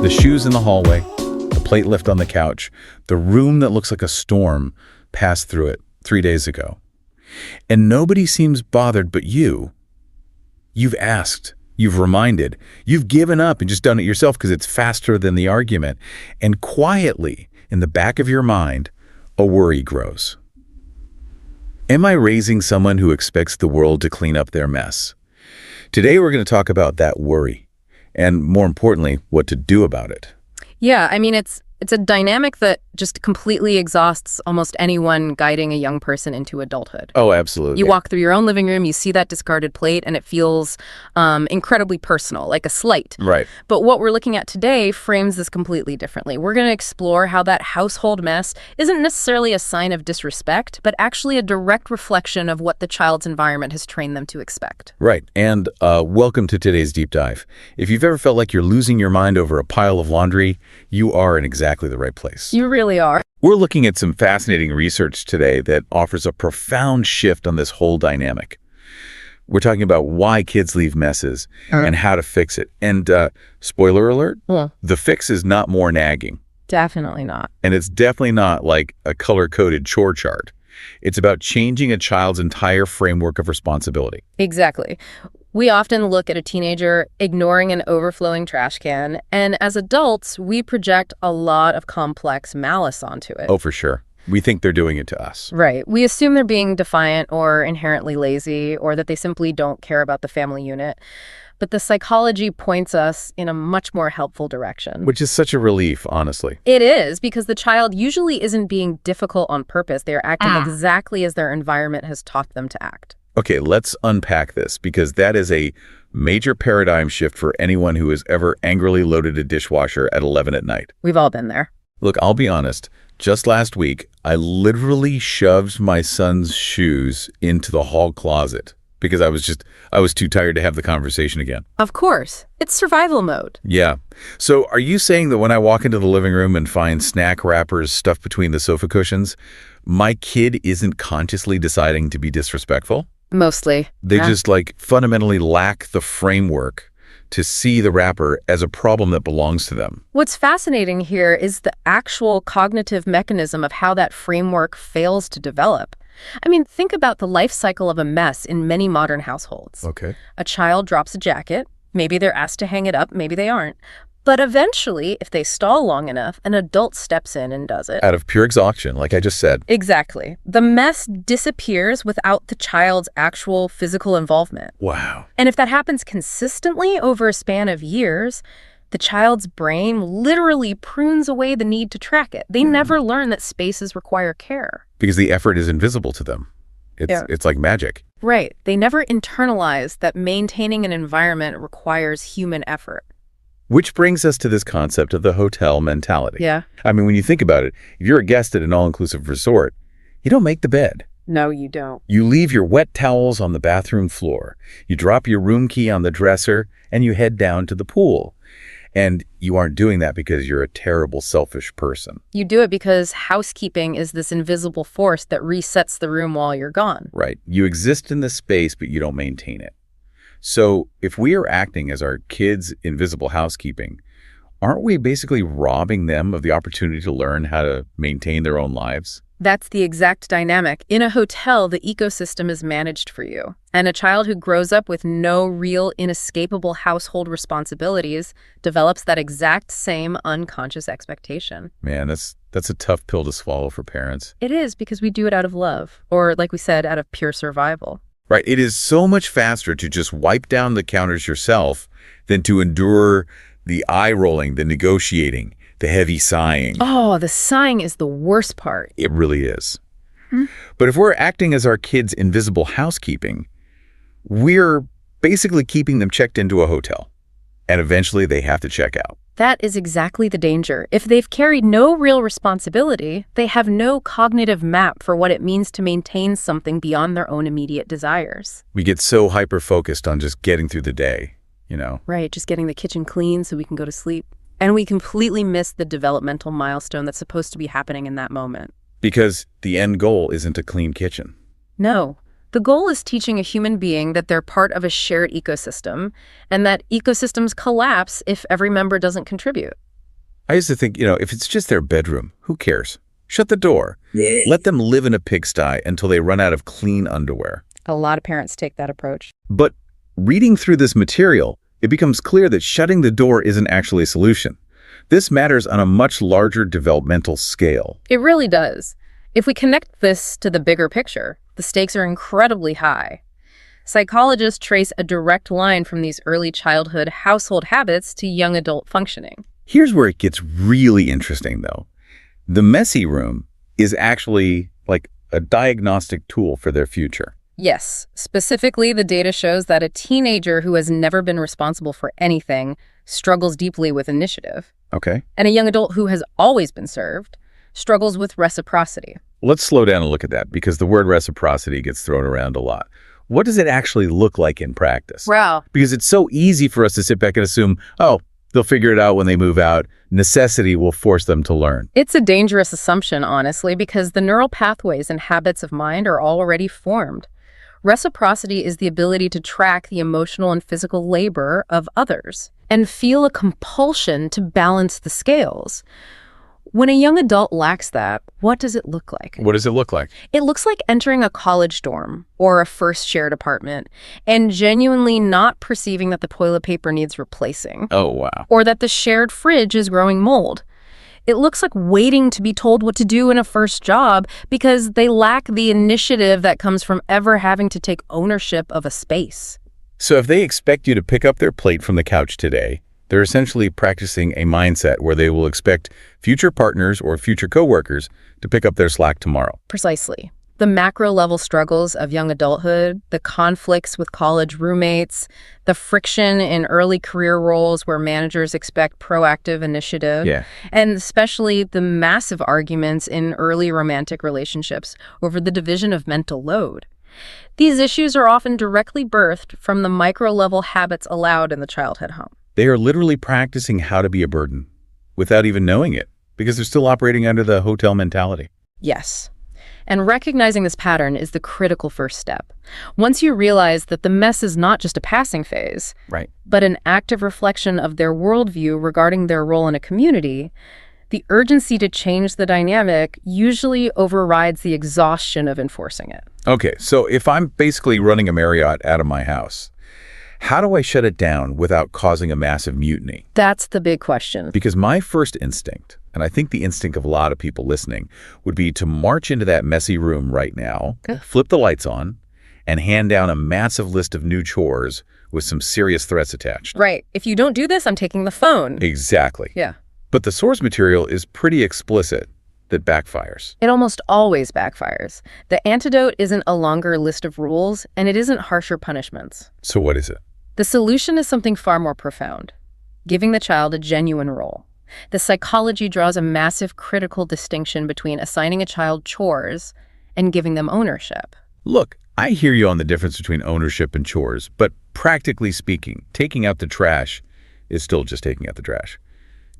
The shoes in the hallway, the plate left on the couch, the room that looks like a storm passed through it 3 days ago. And nobody seems bothered but you. You've asked, you've reminded, you've given up and just done it yourself because it's faster than the argument. And quietly, in the back of your mind, a worry grows. Am I raising someone who expects the world to clean up their mess? Today we're going to talk about that worry, and more importantly, what to do about it. Yeah, I mean, it's a dynamic that just completely exhausts almost anyone guiding a young person into adulthood. Oh, absolutely. You walk through your own living room, you see that discarded plate, and it feels incredibly personal, like a slight. Right. But what we're looking at today frames this completely differently. We're going to explore how that household mess isn't necessarily a sign of disrespect, but actually a direct reflection of what the child's environment has trained them to expect. Right. And welcome to today's deep dive. If you've ever felt like you're losing your mind over a pile of laundry, you are in exactly the right place. You really are. We're looking at some fascinating research today that offers a profound shift on this whole dynamic. We're talking about why kids leave messes and how to fix it. And spoiler alert, the fix is not more nagging. Definitely not. And it's definitely not like a color-coded chore chart. It's about changing a child's entire framework of responsibility. Exactly. We often look at a teenager ignoring an overflowing trash can, and as adults, we project a lot of complex malice onto it. Oh, for sure. We think they're doing it to us. Right. We assume they're being defiant or inherently lazy, or that they simply don't care about the family unit. But the psychology points us in a much more helpful direction. Which is such a relief, honestly. It is, because the child usually isn't being difficult on purpose. They are acting exactly as their environment has taught them to act. Okay, let's unpack this, because that is a major paradigm shift for anyone who has ever angrily loaded a dishwasher at 11 at night. We've all been there. Look, I'll be honest. Just last week, I literally shoved my son's shoes into the hall closet because I was too tired to have the conversation again. Of course. It's survival mode. Yeah. So are you saying that when I walk into the living room and find snack wrappers stuffed between the sofa cushions, my kid isn't consciously deciding to be disrespectful? Mostly. They just fundamentally lack the framework to see the wrapper as a problem that belongs to them. What's fascinating here is the actual cognitive mechanism of how that framework fails to develop. I mean, think about the life cycle of a mess in many modern households. Okay. A child drops a jacket. Maybe they're asked to hang it up. Maybe they aren't. But eventually, if they stall long enough, an adult steps in and does it. Out of pure exhaustion, like I just said. Exactly. The mess disappears without the child's actual physical involvement. Wow. And if that happens consistently over a span of years, the child's brain literally prunes away the need to track it. They never learn that spaces require care. Because the effort is invisible to them. It's like magic. Right. They never internalize that maintaining an environment requires human effort. Which brings us to this concept of the hotel mentality. Yeah. I mean, when you think about it, if you're a guest at an all-inclusive resort, you don't make the bed. No, you don't. You leave your wet towels on the bathroom floor. You drop your room key on the dresser, and you head down to the pool. And you aren't doing that because you're a terrible, selfish person. You do it because housekeeping is this invisible force that resets the room while you're gone. Right. You exist in the space, but you don't maintain it. So if we are acting as our kids' invisible housekeeping, aren't we basically robbing them of the opportunity to learn how to maintain their own lives? That's the exact dynamic. In a hotel, the ecosystem is managed for you. And a child who grows up with no real, inescapable household responsibilities develops that exact same unconscious expectation. Man, that's a tough pill to swallow for parents. It is, because we do it out of love, or like we said, out of pure survival. Right. It is so much faster to just wipe down the counters yourself than to endure the eye rolling, the negotiating, the heavy sighing. Oh, the sighing is the worst part. It really is. But if we're acting as our kids' invisible housekeeping, we're basically keeping them checked into a hotel. And eventually they have to check out. That is exactly the danger. If they've carried no real responsibility, they have no cognitive map for what it means to maintain something beyond their own immediate desires. We get so hyper-focused on just getting through the day, you know? Right, just getting the kitchen clean so we can go to sleep. And we completely miss the developmental milestone that's supposed to be happening in that moment. Because the end goal isn't a clean kitchen. No. The goal is teaching a human being that they're part of a shared ecosystem, and that ecosystems collapse if every member doesn't contribute. I used to think, if it's just their bedroom, who cares? Shut the door. Yeah. Let them live in a pigsty until they run out of clean underwear. A lot of parents take that approach. But reading through this material, it becomes clear that shutting the door isn't actually a solution. This matters on a much larger developmental scale. It really does. If we connect this to the bigger picture, the stakes are incredibly high. Psychologists trace a direct line from these early childhood household habits to young adult functioning. Here's where it gets really interesting, though. The messy room is actually like a diagnostic tool for their future. Yes, specifically, the data shows that a teenager who has never been responsible for anything struggles deeply with initiative. Okay. And a young adult who has always been served struggles with reciprocity. Let's slow down and look at that, because the word reciprocity gets thrown around a lot. What does it actually look like in practice? Wow. Because it's so easy for us to sit back and assume, oh, they'll figure it out when they move out. Necessity will force them to learn. It's a dangerous assumption, honestly, because the neural pathways and habits of mind are already formed. Reciprocity is the ability to track the emotional and physical labor of others and feel a compulsion to balance the scales. When a young adult lacks that, what does it look like? What does it look like? It looks like entering a college dorm or a first shared apartment and genuinely not perceiving that the toilet paper needs replacing. Oh, wow. Or that the shared fridge is growing mold. It looks like waiting to be told what to do in a first job because they lack the initiative that comes from ever having to take ownership of a space. So if they expect you to pick up their plate from the couch today, they're essentially practicing a mindset where they will expect future partners or future coworkers to pick up their slack tomorrow. Precisely. The macro-level struggles of young adulthood, the conflicts with college roommates, the friction in early career roles where managers expect proactive initiative, and especially the massive arguments in early romantic relationships over the division of mental load. These issues are often directly birthed from the micro-level habits allowed in the childhood home. They are literally practicing how to be a burden without even knowing it, because they're still operating under the hotel mentality. Yes. And recognizing this pattern is the critical first step. Once you realize that the mess is not just a passing phase, Right. but an active reflection of their worldview regarding their role in a community, the urgency to change the dynamic usually overrides the exhaustion of enforcing it. Okay, so if I'm basically running a Marriott out of my house, how do I shut it down without causing a massive mutiny? That's the big question. Because my first instinct, and I think the instinct of a lot of people listening, would be to march into that messy room right now, flip the lights on, and hand down a massive list of new chores with some serious threats attached. Right. If you don't do this, I'm taking the phone. Exactly. Yeah. But the source material is pretty explicit that backfires. It almost always backfires. The antidote isn't a longer list of rules, and it isn't harsher punishments. So what is it? The solution is something far more profound, giving the child a genuine role. The psychology draws a massive critical distinction between assigning a child chores and giving them ownership. Look, I hear you on the difference between ownership and chores, but practically speaking, taking out the trash is still just taking out the trash.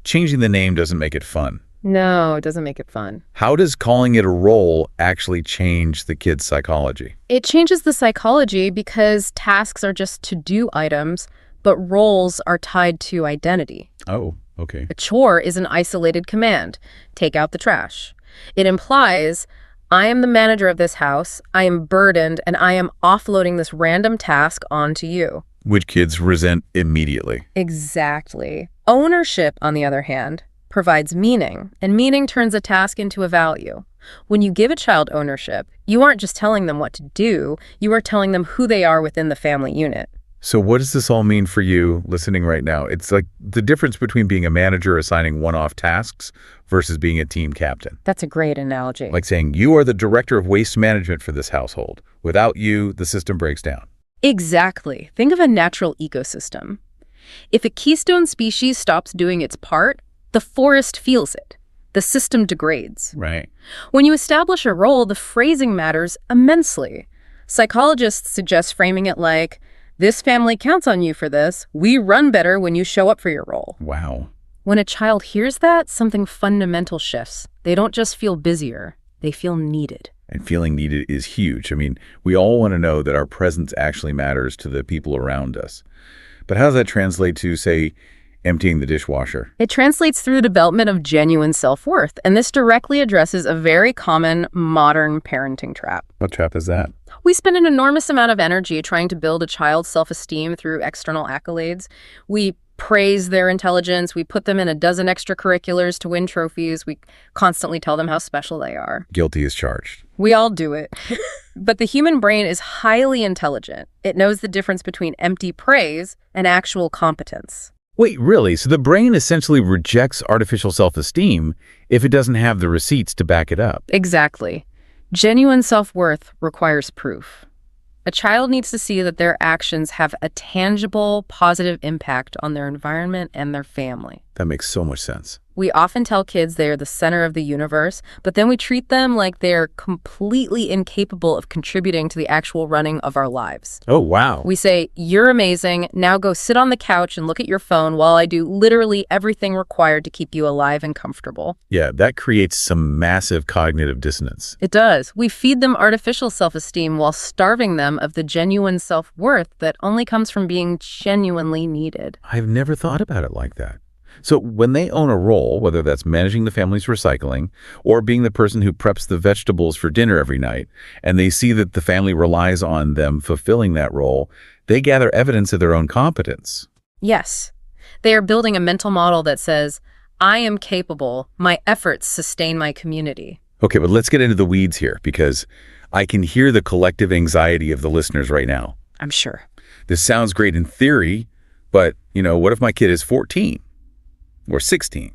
Changing the name doesn't make it fun. No, it doesn't make it fun. How does calling it a role actually change the kid's psychology? It changes the psychology because tasks are just to-do items, but roles are tied to identity. Oh, okay. A chore is an isolated command. Take out the trash. It implies, I am the manager of this house, I am burdened, and I am offloading this random task onto you. Which kids resent immediately. Exactly. Ownership, on the other hand, provides meaning, and meaning turns a task into a value. When you give a child ownership, you aren't just telling them what to do, you are telling them who they are within the family unit. So what does this all mean for you listening right now? It's like the difference between being a manager assigning one-off tasks versus being a team captain. That's a great analogy. Like saying, you are the director of waste management for this household. Without you, the system breaks down. Exactly. Think of a natural ecosystem. If a keystone species stops doing its part, the forest feels it. The system degrades. Right. When you establish a role, the phrasing matters immensely. Psychologists suggest framing it like, this family counts on you for this. We run better when you show up for your role. Wow. When a child hears that, something fundamental shifts. They don't just feel busier, they feel needed. And feeling needed is huge. I mean, we all want to know that our presence actually matters to the people around us. But how does that translate to, say, emptying the dishwasher. It translates through the development of genuine self-worth, and this directly addresses a very common modern parenting trap. What trap is that? We spend an enormous amount of energy trying to build a child's self-esteem through external accolades. We praise their intelligence. We put them in a dozen extracurriculars to win trophies. We constantly tell them how special they are. Guilty as charged. We all do it. But the human brain is highly intelligent. It knows the difference between empty praise and actual competence. Wait, really? So the brain essentially rejects artificial self-esteem if it doesn't have the receipts to back it up? Exactly. Genuine self-worth requires proof. A child needs to see that their actions have a tangible, positive impact on their environment and their family. That makes so much sense. We often tell kids they are the center of the universe, but then we treat them like they're completely incapable of contributing to the actual running of our lives. Oh, wow. We say, "You're amazing. Now go sit on the couch and look at your phone while I do literally everything required to keep you alive and comfortable." Yeah, that creates some massive cognitive dissonance. It does. We feed them artificial self-esteem while starving them of the genuine self-worth that only comes from being genuinely needed. I've never thought about it like that. So when they own a role, whether that's managing the family's recycling or being the person who preps the vegetables for dinner every night, and they see that the family relies on them fulfilling that role, they gather evidence of their own competence. Yes. They are building a mental model that says, "I am capable. My efforts sustain my community." Okay, but let's get into the weeds here, because I can hear the collective anxiety of the listeners right now. I'm sure. This sounds great in theory, but, what if my kid is 14? Or 16.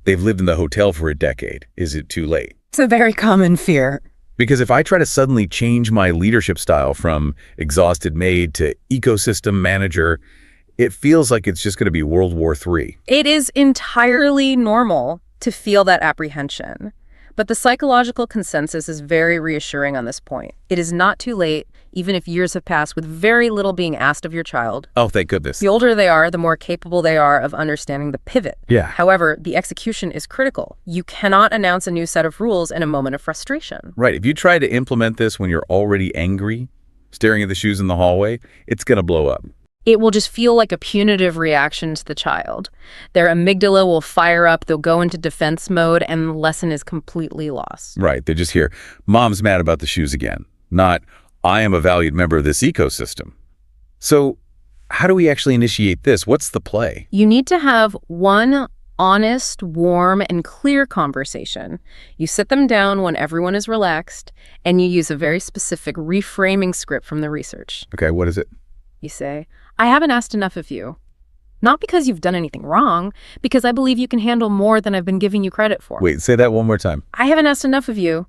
They've lived in the hotel for a decade. Is it too late? It's a very common fear. Because if I try to suddenly change my leadership style from exhausted maid to ecosystem manager, it feels like it's just going to be World War III. It is entirely normal to feel that apprehension. But the psychological consensus is very reassuring on this point. It is not too late, even if years have passed with very little being asked of your child. Oh, thank goodness. The older they are, the more capable they are of understanding the pivot. Yeah. However, the execution is critical. You cannot announce a new set of rules in a moment of frustration. Right. If you try to implement this when you're already angry, staring at the shoes in the hallway, it's going to blow up. It will just feel like a punitive reaction to the child. Their amygdala will fire up, they'll go into defense mode, and the lesson is completely lost. Right. They just hear, "Mom's mad about the shoes again," not, "I am a valued member of this ecosystem." So how do we actually initiate this? What's the play? You need to have one honest, warm, and clear conversation. You sit them down when everyone is relaxed, and you use a very specific reframing script from the research. Okay, what is it? You say, "I haven't asked enough of you. Not because you've done anything wrong, because I believe you can handle more than I've been giving you credit for." Wait, say that one more time. "I haven't asked enough of you.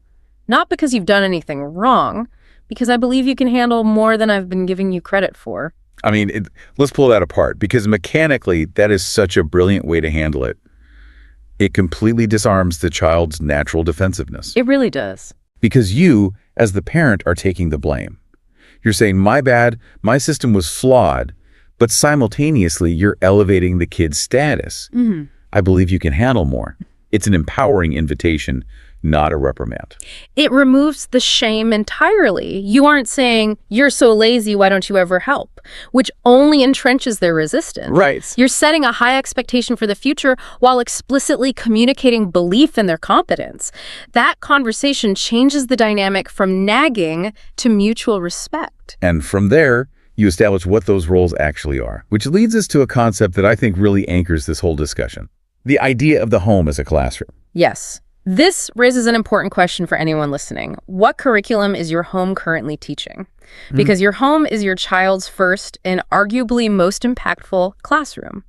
Not because you've done anything wrong, because I believe you can handle more than I've been giving you credit for." I mean, let's pull that apart, because mechanically, that is such a brilliant way to handle it. It completely disarms the child's natural defensiveness. It really does. Because you, as the parent, are taking the blame. You're saying, "My bad, my system was flawed," but simultaneously, you're elevating the kid's status. Mm-hmm. "I believe you can handle more." It's an empowering invitation, not a reprimand. It removes the shame entirely. You aren't saying, "You're so lazy, why don't you ever help?" which only entrenches their resistance. Right. You're setting a high expectation for the future while explicitly communicating belief in their competence. That conversation changes the dynamic from nagging to mutual respect. And from there, you establish what those roles actually are, which leads us to a concept that I think really anchors this whole discussion. The idea of the home as a classroom. Yes. This raises an important question for anyone listening. What curriculum is your home currently teaching? Because your home is your child's first and arguably most impactful classroom.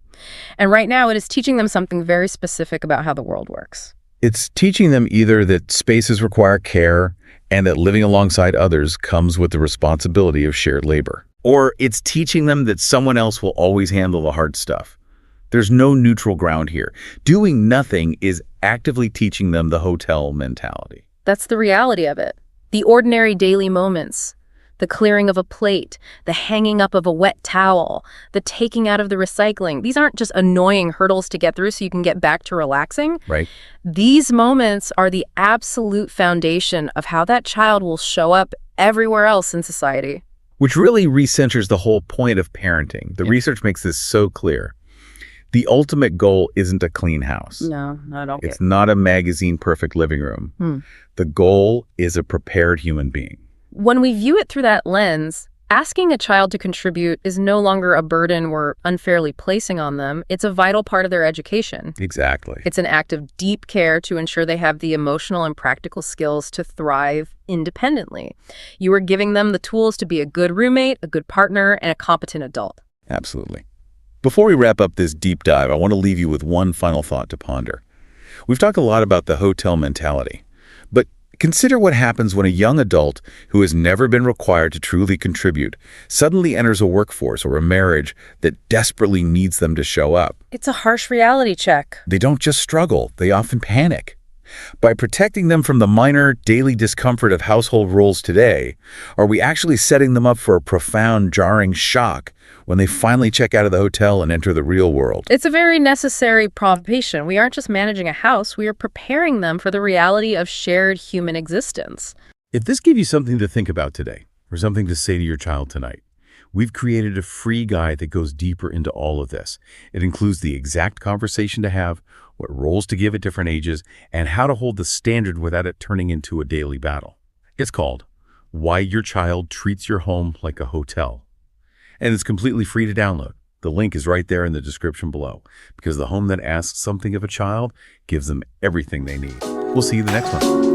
And right now it is teaching them something very specific about how the world works. It's teaching them either that spaces require care and that living alongside others comes with the responsibility of shared labor. Or it's teaching them that someone else will always handle the hard stuff. There's no neutral ground here. Doing nothing is actively teaching them the hotel mentality. That's the reality of it. The ordinary daily moments, the clearing of a plate, the hanging up of a wet towel, the taking out of the recycling. These aren't just annoying hurdles to get through so you can get back to relaxing. Right. These moments are the absolute foundation of how that child will show up everywhere else in society. Which really recenters the whole point of parenting. The research makes this so clear. The ultimate goal isn't a clean house. No, I don't It's not a magazine-perfect living room. The goal is a prepared human being. When we view it through that lens, asking a child to contribute is no longer a burden we're unfairly placing on them. It's a vital part of their education. Exactly. It's an act of deep care to ensure they have the emotional and practical skills to thrive independently. You are giving them the tools to be a good roommate, a good partner, and a competent adult. Absolutely. Before we wrap up this deep dive, I want to leave you with one final thought to ponder. We've talked a lot about the hotel mentality, but consider what happens when a young adult who has never been required to truly contribute suddenly enters a workforce or a marriage that desperately needs them to show up. It's a harsh reality check. They don't just struggle, they often panic. By protecting them from the minor daily discomfort of household roles today, are we actually setting them up for a profound, jarring shock when they finally check out of the hotel and enter the real world? It's a very necessary provocation. We aren't just managing a house, we are preparing them for the reality of shared human existence. If this gave you something to think about today, or something to say to your child tonight, we've created a free guide that goes deeper into all of this. It includes the exact conversation to have, what roles to give at different ages, and how to hold the standard without it turning into a daily battle. It's called Why Your Child Treats Your Home Like a Hotel. And it's completely free to download. The link is right there in the description below, because the home that asks something of a child gives them everything they need. We'll see you the next one.